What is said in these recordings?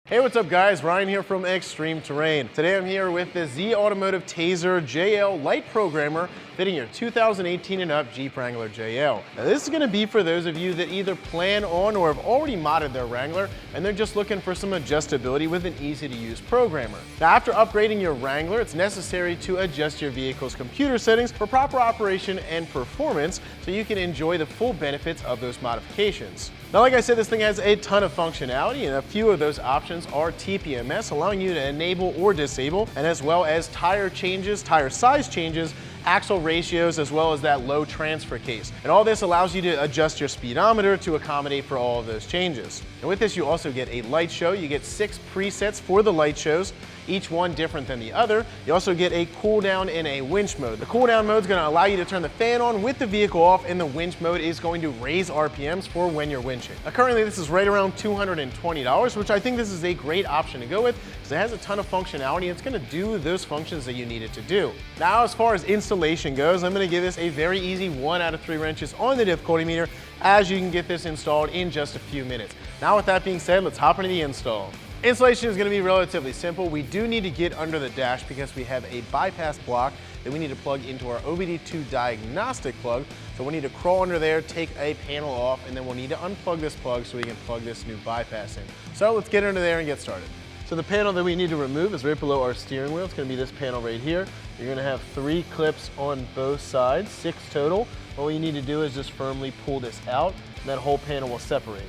Hey, what's up guys? Ryan here from ExtremeTerrain. Today I'm here with the ZAutomotive Tazer JL Lite programmer fitting your 2018 and up Jeep Wrangler JL. Now this is going to be for those of you that either plan on or have already modded their Wrangler and they're just looking for some adjustability with an easy to use programmer. Now after upgrading your Wrangler, it's necessary to adjust your vehicle's computer settings for proper operation and performance so you can enjoy the full benefits of those modifications. Now like I said, this thing has a ton of functionality and a few of those options are TPMS, allowing you to enable or disable, and as well as tire changes, tire size changes, axle ratios, as well as that low transfer case. And all this allows you to adjust your speedometer to accommodate for all of those changes. And with this, you also get a light show. You get 6 presets for the light shows, each one different than the other. You also get a cool down and a winch mode. The cool down mode is going to allow you to turn the fan on with the vehicle off, and the winch mode is going to raise RPMs for when you're winching. Now currently this is right around $220, which I think this is a great option to go with because it has a ton of functionality. It's going to do those functions that you need it to do. Now as far as installation goes, I'm going to give this a very easy 1 out of 3 wrenches on the difficulty meter, as you can get this installed in just a few minutes. Now with that being said, let's hop into the install. Installation is going to be relatively simple. We do need to get under the dash because we have a bypass block that we need to plug into our OBD2 diagnostic plug. So we need to crawl under there, take a panel off, and then we'll need to unplug this plug so we can plug this new bypass in. So let's get under there and get started. So the panel that we need to remove is right below our steering wheel. It's going to be this panel right here. You're going to have 3 clips on both sides, 6 total. All you need to do is just firmly pull this out, and that whole panel will separate.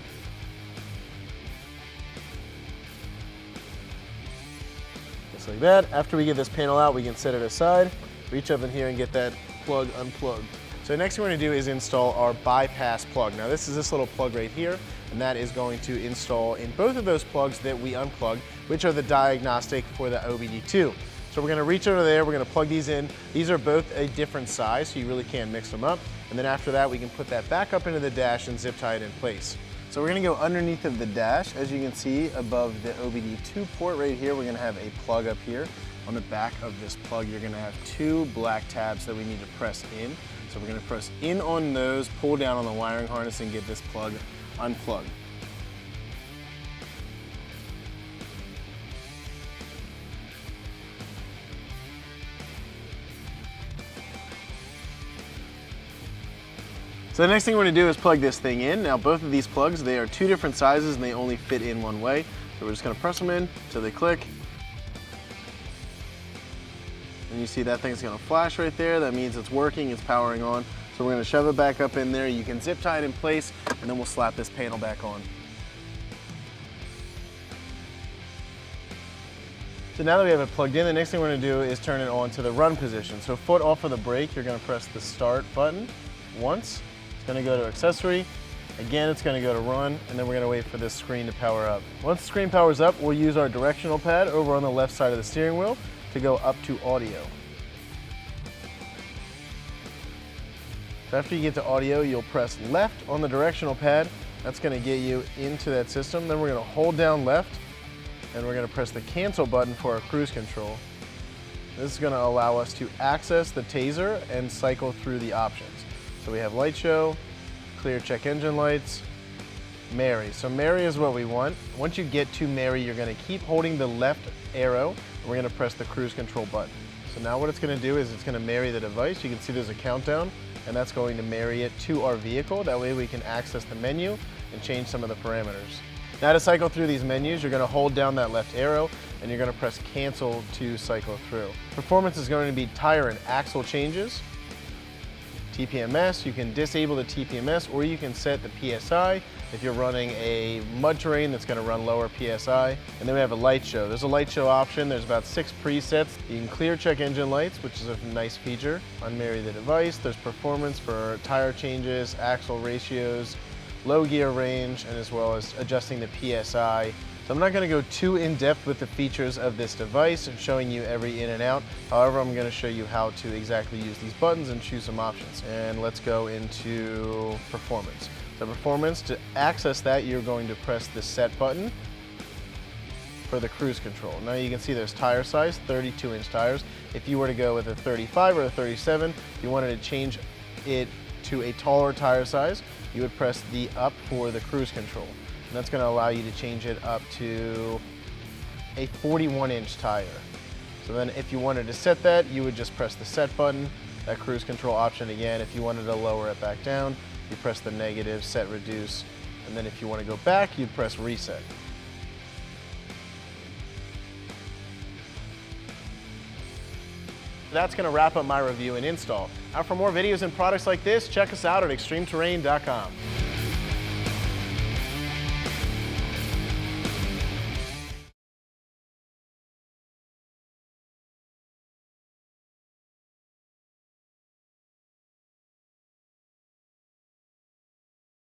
Just like that. After we get this panel out, we can set it aside, reach up in here and get that plug unplugged. So next thing we're going to do is install our bypass plug. Now this is this little plug right here, and that is going to install in both of those plugs that we unplugged, which are the diagnostic for the OBD2. So we're going to reach under there, we're going to plug these in. These are both a different size, so you really can't mix them up. And then after that, we can put that back up into the dash and zip tie it in place. So we're going to go underneath of the dash. As you can see above the OBD2 port right here, we're going to have a plug up here. On the back of this plug, you're going to have 2 black tabs that we need to press in. So we're going to press in on those, pull down on the wiring harness, and get this plug unplugged. So the next thing we're going to do is plug this thing in. Now both of these plugs, they are 2 different sizes and they only fit in one way. So we're just going to press them in until they click. And you see that thing's going to flash right there. That means it's working, it's powering on. So we're going to shove it back up in there. You can zip tie it in place, and then we'll slap this panel back on. So now that we have it plugged in, the next thing we're going to do is turn it on to the run position. So foot off of the brake, you're going to press the start button once. It's going to go to accessory. Again, it's going to go to run, and then we're going to wait for this screen to power up. Once the screen powers up, we'll use our directional pad over on the left side of the steering wheel to go up to audio. So after you get to audio, you'll press left on the directional pad. That's going to get you into that system. Then we're going to hold down left, and we're going to press the cancel button for our cruise control. This is going to allow us to access the Tazer and cycle through the options. So we have light show, clear check engine lights, Mary. So Mary is what we want. Once you get to Mary, you're going to keep holding the left arrow, and we're going to press the cruise control button. So now what it's going to do is it's going to marry the device. You can see there's a countdown, and that's going to marry it to our vehicle. That way we can access the menu and change some of the parameters. Now to cycle through these menus, you're going to hold down that left arrow, and you're going to press cancel to cycle through. Performance is going to be tire and axle changes. TPMS, you can disable the TPMS, or you can set the PSI if you're running a mud terrain that's going to run lower PSI. And then we have a light show. There's a light show option. There's about 6 presets. You can clear check engine lights, which is a nice feature. Unmarry the device. There's performance for tire changes, axle ratios, low gear range, and as well as adjusting the PSI. So I'm not going to go too in-depth with the features of this device and showing you every in and out. However, I'm going to show you how to exactly use these buttons and choose some options. And let's go into performance. So performance, to access that, you're going to press the set button for the cruise control. Now you can see there's tire size, 32-inch tires. If you were to go with a 35 or a 37, if you wanted to change it to a taller tire size, you would press the up for the cruise control. And that's going to allow you to change it up to a 41-inch tire. So then if you wanted to set that, you would just press the set button, that cruise control option again. If you wanted to lower it back down, you press the negative, set, reduce, and then if you want to go back, you press reset. That's going to wrap up my review and install. Now for more videos and products like this, check us out at ExtremeTerrain.com.